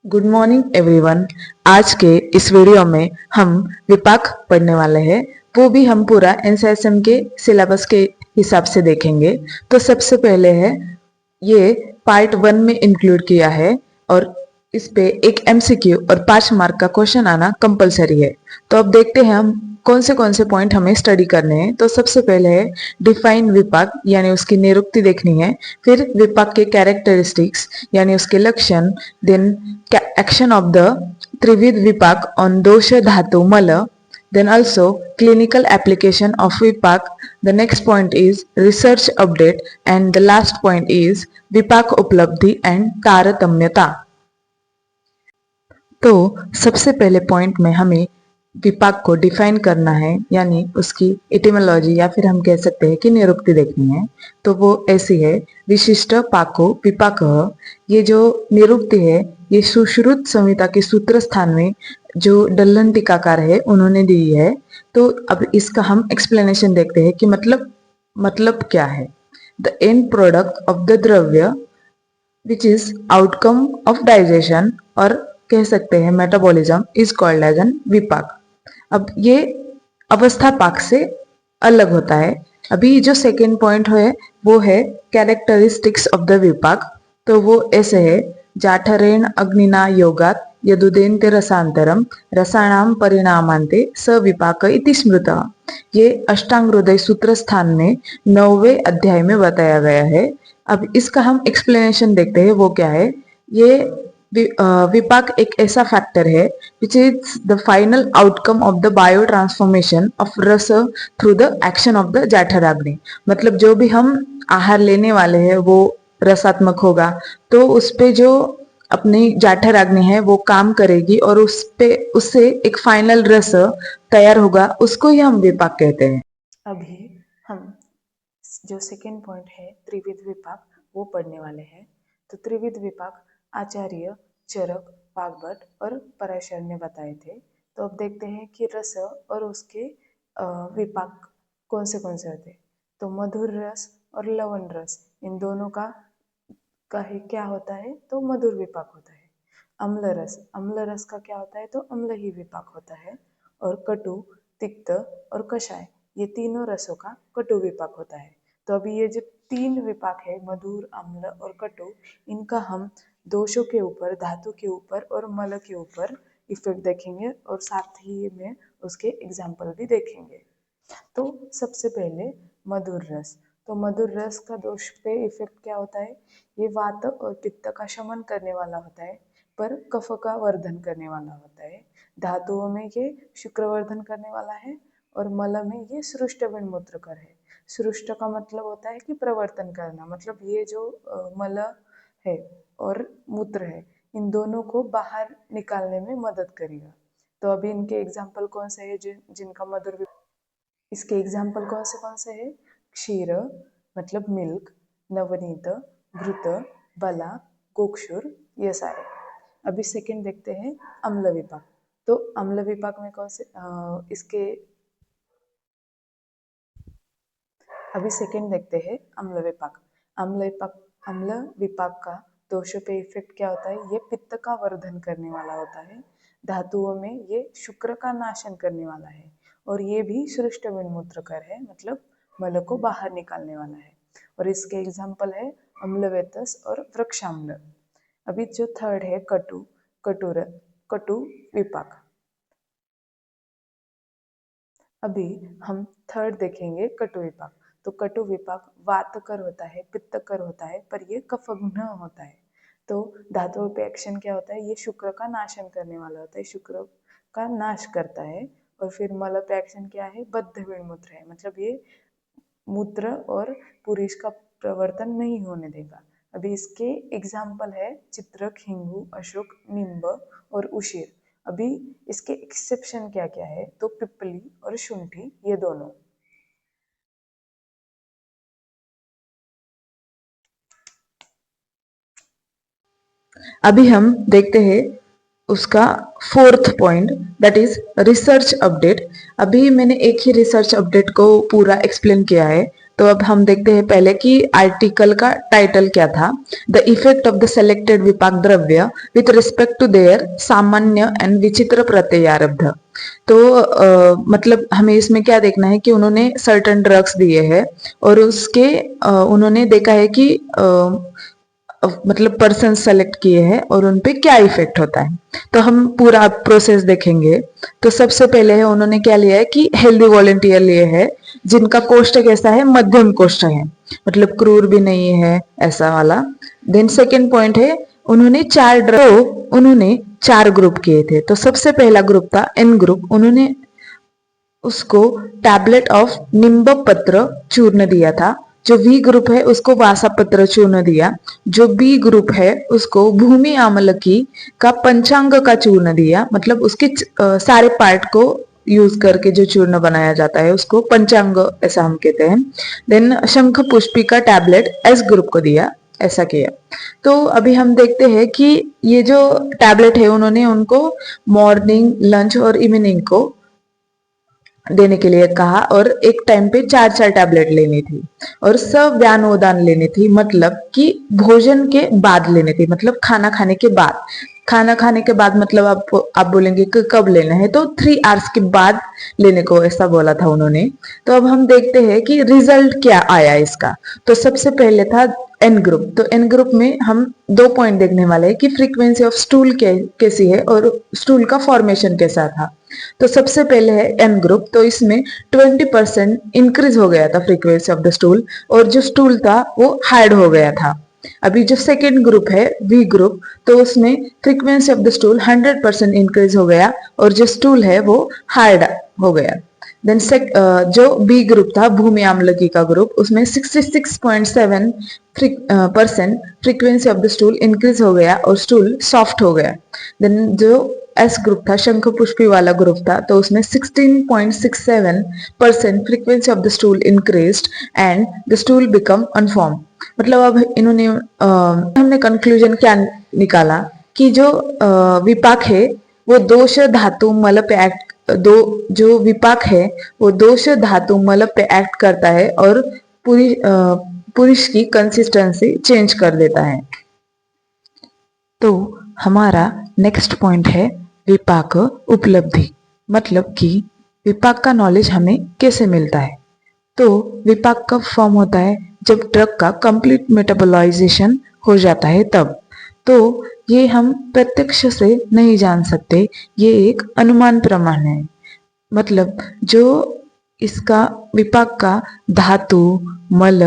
Good morning everyone. आज के इस वीडियो में हम विपाक पढ़ने वाले हैं। वो भी हम पूरा एनसीईआरटी के सिलेबस के हिसाब से देखेंगे। तो सबसे पहले है ये पार्ट 1 में इंक्लूड किया है और इस पे एक एमसीक्यू और 5 मार्क का क्वेश्चन आना कंपलसरी है। तो अब देखते हैं हम कौन से पॉइंट हमें स्टडी करने हैं। तो सबसे पहले है डिफाइन विपाक यानी उसकी निरुक्ति देखनी है। फिर विपाक के कैरेक्टरिस्टिक्स यानी उसके लक्षण। Then action of the Trivid Vipak on dosha dhatu mala. Then also clinical application of Vipak. The next point is research update and the last point is Vipak उपलब्धि and तारतम्यता। तो सबसे पहले पॉइंट में हमें विपाक को डिफाइन करना है यानी उसकी एटिमोलॉजी या फिर हम कह सकते हैं कि निरुक्ति देखनी है। तो वो ऐसी है, विशिष्ट पाको विपाकः। ये जो निरुक्ति है ये सुश्रुत संहिता के सूत्र स्थान में जो डल्लन टीकाकार है उन्होंने दी है। तो अब इसका हम एक्सप्लेनेशन देखते हैं कि मतलब क्या है। The end product of the dravya which is outcome of digestion और कह सकते हैं metabolism is called as an vipaka. अब ये अवस्था पाक से अलग होता है। अभी जो सेकेंड पॉइंट है वो है कैरेक्टरिस्टिक्स ऑफ द विपाक। तो वो ऐसे है, जाठरेण अग्निना योगात यदुदेन्ते रसांतरम रसाणाम परिणामांते स विपाक इति स्मृतः। ये अष्टांग हृदय सूत्र स्थान में 9वें अध्याय में बताया गया है। अब इसका हम एक्सप्लेनेशन देखते हैं वो क्या है। ये विपाक एक ऐसा फैक्टर है which is the final outcome of the biotransformation of rasa through the action of the jatharagni. मतलब जो भी हम आहार लेने वाले हैं वो रसात्मक होगा, तो उस पे जो अपनी जाठराग्नि है वो काम करेगी और उस पे उससे एक फाइनल रस तैयार होगा, उसको ही हम विपाक कहते हैं। अभी हम जो सेकेंड पॉइंट है त्रिविध विपाक वो पढ़ने वाले हैं। तो त्रिविध विपाक आचार्य, चरक, वाग्भट और पराशर ने बताए थे। तो अब देखते हैं कि रस और उसके विपाक कौन से होते हैं। तो मधुर रस और लवण रस इन दोनों का ही क्या होता है, तो मधुर विपाक होता है। अम्ल रस का क्या होता है, तो अम्ल ही विपाक होता है। और कटु, तिक्त और कषाय ये तीनों रसों का कटु विपाक होता है। तो अभी ये जो तीन विपाक है मधुर, अम्ल और कटु, इनका हम दोषों के ऊपर, धातु के ऊपर और मल के ऊपर इफेक्ट देखेंगे और साथ ही में उसके एग्जाम्पल भी देखेंगे। तो सबसे पहले मधुर रस। तो मधुर रस का दोष पे इफेक्ट क्या होता है, ये वात और पित्त का शमन करने वाला होता है पर कफ का वर्धन करने वाला होता है। धातुओं में ये शुक्रवर्धन करने वाला है और मल में ये सृष्ट मूत्रकर है। सृष्ट का मतलब होता है कि प्रवर्तन करना, मतलब ये जो मल है और मूत्र है इन दोनों को बाहर निकालने में मदद करेगा। तो अभी इनके एग्जाम्पल कौन से है जिनका मधुर, इसके एग्जाम्पल कौन से है, क्षीर मतलब मिल्क, नवनीत, घृत, बला, गोक्षुर, ये सारे। अभी सेकंड देखते हैं अम्ल विपाक। तो अम्ल विपाक में कौन से इसके अभी सेकंड देखते हैं अम्ल विपाक। अम्ल विपाक का दोषों पे इफेक्ट क्या होता है, ये पित्त का वर्धन करने वाला होता है। धातुओं में ये शुक्र का नाशन करने वाला है और ये भी सृष्ट मूत्रकर है, मतलब मल को बाहर निकालने वाला है। और इसके एग्जाम्पल है अम्लवेतस और वृक्षाम्ल। अभी जो थर्ड है कटु विपाक। अभी हम थर्ड देखेंगे कटु विपाक। तो कटु विपाक वातकर होता है, पित्तकर होता है, पर ये कफघ्न होता है। तो धातुओं पे एक्शन क्या होता है, ये शुक्र का नाशन करने वाला होता है, शुक्र का नाश करता है। और फिर मल पे एक्शन क्या है, बद्ध मूत्र है, मतलब ये मूत्र और पुरुष का प्रवर्तन नहीं होने देगा। अभी इसके एग्जाम्पल है चित्रक, हिंगू, अशोक, निम्ब और उशीर। अभी इसके एक्सेप्शन क्या क्या है, तो पिपली और शुंठी ये दोनों। अभी हम देखते हैं उसका fourth point that is research update. अभी मैंने एक ही रिसर्च अपडेट को पूरा एक्सप्लेन किया है, तो अब हम देखते हैं पहले कि आर्टिकल का टाइटल क्या था। The effect of the selected vipaka dravya with respect to their samanya and vichitra pratyayarabdha. तो मतलब हमें इसमें क्या देखना है कि उन्होंने सर्टन ड्रग्स दिए हैं और उसके उन्होंने देखा है कि मतलब पर्सन सेलेक्ट किए हैं और उन पे क्या इफेक्ट होता है। तो हम पूरा प्रोसेस देखेंगे। तो सबसे पहले है उन्होंने क्या लिया है कि हेल्दी वॉलेंटियर लिए है जिनका कोष्ठक कैसा है, मध्यम कोष्ठक है, मतलब क्रूर भी नहीं है ऐसा वाला। देन सेकेंड पॉइंट है उन्होंने उन्होंने 4 ग्रुप किए थे। तो सबसे पहला ग्रुप था एन ग्रुप, उन्होंने उसको टैबलेट ऑफ निम्ब पत्र चूर्ण दिया था। जो वी ग्रुप है उसको वासा पत्र चूर्ण दिया। जो बी ग्रुप है उसको भूमि आमलकी का पंचांग का चूर्ण दिया, मतलब उसके सारे पार्ट को यूज करके जो चूर्ण बनाया जाता है उसको पंचांग ऐसा हम कहते हैं। देन शंख पुष्पी का टैबलेट एस ग्रुप को दिया, ऐसा किया। तो अभी हम देखते हैं कि ये जो टैबलेट है उन्होंने उनको मॉर्निंग, लंच और इवनिंग को देने के लिए कहा और एक टाइम पे 4 टैबलेट लेनी थी और सव्यानोदान लेनी थी, मतलब कि भोजन के बाद लेनी थी, मतलब खाना खाने के बाद। खाना खाने के बाद मतलब आप बोलेंगे कि कब लेना है, तो 3 आवर्स के बाद लेने को ऐसा बोला था उन्होंने। तो अब हम देखते हैं कि रिजल्ट क्या आया इसका। तो सबसे पहले था एन ग्रुप। तो एन ग्रुप में हम 2 पॉइंट देखने वाले हैं कि फ्रीक्वेंसी ऑफ स्टूल कैसी है और स्टूल का फॉर्मेशन कैसा था। तो सबसे पहले है एन ग्रुप, तो इसमें 20% इंक्रीज हो गया था फ्रीक्वेंसी ऑफ द स्टूल और जो स्टूल था वो हार्ड हो गया था। अभी जो सेकेंड ग्रुप है वी ग्रुप, तो उसमें frequency of the stool 100% increase हो गया और जो स्टूल है वो हार्ड हो गया। देन जो बी ग्रुप था भूमि आम्लकी का ग्रुप, उसमें 66.7% frequency of the stool increase हो गया और स्टूल सॉफ्ट हो गया। देन जो एस ग्रुप था शंख पुष्पी वाला ग्रुप था, तो उसमें 16.67% frequency of the stool increased and the stool become unform. मतलब अब इन्होंने हमने कंक्लूजन क्या निकाला कि जो विपाक है वो दोष धातु मल पे एक्ट जो विपाक है वो दोष धातु मल पे एक्ट करता है और पुरुष की कंसिस्टेंसी चेंज कर देता है। तो हमारा नेक्स्ट पॉइंट है विपाक उपलब्धि, मतलब कि विपाक का नॉलेज हमें कैसे मिलता है। तो विपाक कब फॉर्म होता है, जब ड्रग का कंप्लीट मेटाबोलाइजेशन हो जाता है तब। तो ये हम प्रत्यक्ष से नहीं जान सकते, ये एक अनुमान प्रमाण है। मतलब जो इसका विपाक का धातु, मल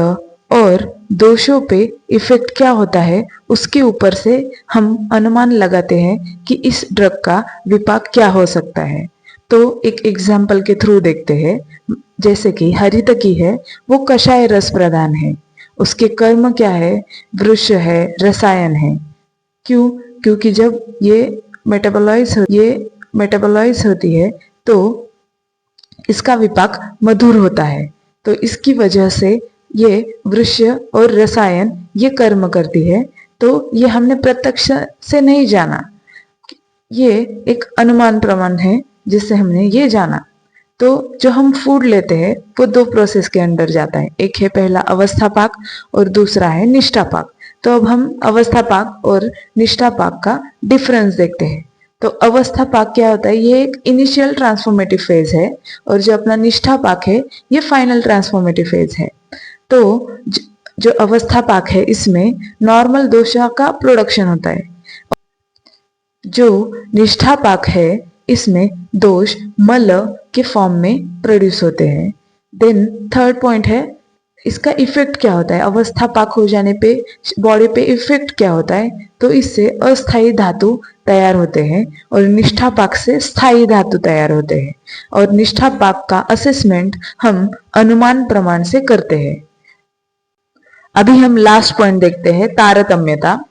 और दोषों पे इफेक्ट क्या होता है उसके ऊपर से हम अनुमान लगाते हैं कि इस ड्रग का विपाक क्या हो सकता है। तो एक एग्जाम्पल के थ्रू देखते हैं। जैसे कि हरितकी है वो कषाय रस प्रदान है, उसके कर्म क्या है, वृक्ष है, रसायन है। क्यों? क्योंकि जब ये मेटाबोलाइज होती है तो इसका विपाक मधुर होता है। तो इसकी वजह से ये वृक्ष और रसायन ये कर्म करती है। तो ये हमने प्रत्यक्ष से नहीं जाना, ये एक अनुमान प्रमाण है जिससे हमने ये जाना। तो जो हम फूड लेते हैं वो 2 प्रोसेस के अंदर जाता है, एक है पहला अवस्था पाक और दूसरा है निष्ठा पाक। तो अब हम अवस्था पाक और निष्ठा पाक का डिफरेंस देखते हैं। तो अवस्था पाक क्या होता है, ये एक इनिशियल ट्रांसफॉर्मेटिव फेज है और जो अपना निष्ठा पाक है ये फाइनल ट्रांसफॉर्मेटिव फेज है। तो जो अवस्था पाक है इसमें नॉर्मल दोषा का प्रोडक्शन होता है। जो निष्ठा पाक है इसमें दोष मल के फॉर्म में प्रोड्यूस होते हैं। देन थर्ड पॉइंट है इसका इफेक्ट क्या होता है, अवस्था पाक हो जाने पे बॉडी पे इफेक्ट क्या होता है। तो इससे अस्थायी धातु तैयार होते हैं और निष्ठा पाक से स्थायी धातु तैयार होते हैं। और निष्ठा पाक का असेसमेंट हम अनुमान प्रमाण से करते हैं। अभी हम लास्ट पॉइंट देखते हैं तारतम्यता।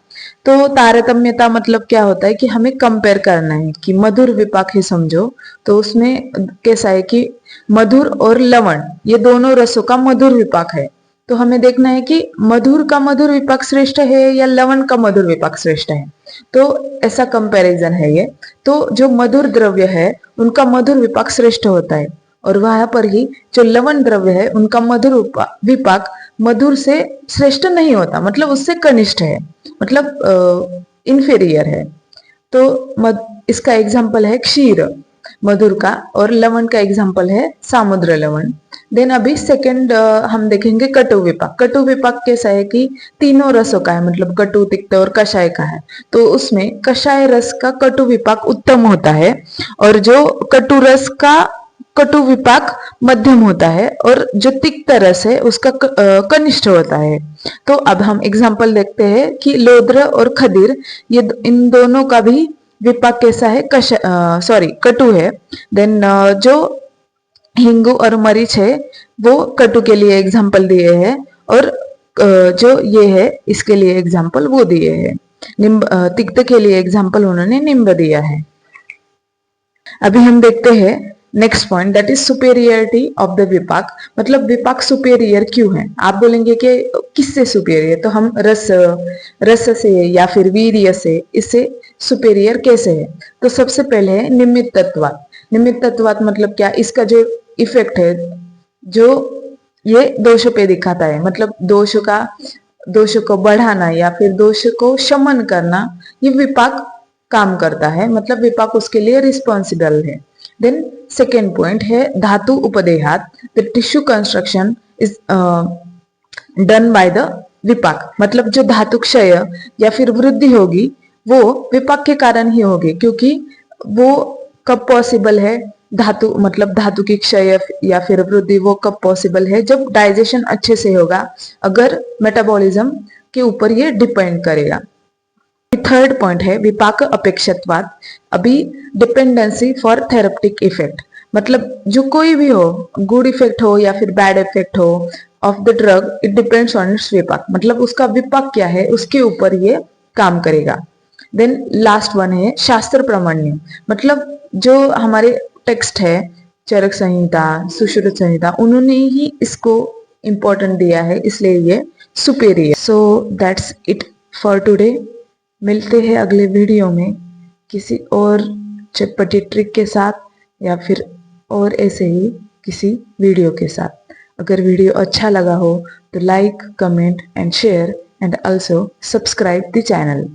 तो तारतम्यता मतलब क्या होता है कि हमें कंपेयर करना है कि मधुर विपाक है समझो, तो उसमें कैसा है कि मधुर और लवण ये दोनों रसों का मधुर विपाक है। तो हमें देखना है कि मधुर का मधुर विपाक श्रेष्ठ है या लवण का मधुर विपाक श्रेष्ठ है। तो ऐसा कंपैरिजन है ये। तो जो मधुर द्रव्य है उनका मधुर विपाक श्रेष्ठ होता है, और वहां पर ही जो लवण द्रव्य है उनका मधुर विपाक मधुर से श्रेष्ठ नहीं होता, मतलब उससे कनिष्ठ है, मतलब इंफीरियर है। तो इसका एग्जाम्पल है क्षीर मधुर का, और लवण का एग्जाम्पल है सामुद्र लवण। देन अभी सेकंड हम देखेंगे कटु विपाक। कटु विपाक कैसा है कि तीनों रसों का है, मतलब कटु, तिक्त और कषाय का है। तो उसमें कषाय रस का कटु विपाक उत्तम होता है, और जो कटु रस का कटु विपाक मध्यम होता है, और जो तिक्त रस है उसका कनिष्ठ होता है। तो अब हम एग्जाम्पल देखते हैं कि लोद्र और खदीर, ये इन दोनों का भी विपाक कैसा है, कटु है। देन जो हिंगू और मरीच है वो कटु के लिए एग्जाम्पल दिए हैं, और जो ये है इसके लिए एग्जाम्पल वो दिए हैं। तिक्त के लिए एग्जाम्पल उन्होंने निम्ब दिया है। अभी हम देखते हैं next point, that is superiority of the vipaka. मतलब विपाक सुपेरियर क्यों है? आप बोलेंगे कि किससे सुपेरियर? तो हम रस से या फिर वीर्य से इससे सुपेरियर कैसे है? तो सबसे पहले है निमित्त तत्वात। निमित्त तत्वात मतलब क्या? इसका जो इफेक्ट है जो ये दोष पे दिखाता है, मतलब दोष को बढ़ाना या फिर दोष को शमन करना, ये विपाक काम करता है, मतलब विपाक उसके लिए रिस्पॉन्सिबल है। देन सेकेंड पॉइंट है धातु उपदेहात, the tissue construction is done by the vipaka. मतलब जो धातु क्षय या फिर वृद्धि होगी वो विपाक के कारण ही होगी, क्योंकि वो कब पॉसिबल है? धातु मतलब धातु की क्षय या फिर वृद्धि वो कब पॉसिबल है? जब डाइजेशन अच्छे से होगा, अगर मेटाबॉलिज्म के ऊपर ये डिपेंड करेगा। थर्ड पॉइंट है विपाक अपेक्षत्वाद, अभी डिपेंडेंसी फॉर थेरेप्टिक इफेक्ट। मतलब जो कोई भी हो, गुड इफेक्ट हो या फिर बैड इफेक्ट हो of the drug, it depends on its vipaka. मतलब उसका विपाक क्या है उसके ऊपर ये काम करेगा। देन लास्ट वन है शास्त्र प्रामाण्य। मतलब जो हमारे टेक्स्ट है, चरक संहिता, सुश्रुत संहिता, उन्होंने ही इसको इम्पोर्टेंट दिया है, इसलिए ये superior. So that's it for today. मिलते हैं अगले वीडियो में किसी और चटपटी ट्रिक के साथ या फिर और ऐसे ही किसी वीडियो के साथ। अगर वीडियो अच्छा लगा हो तो like, comment and share and also subscribe the channel.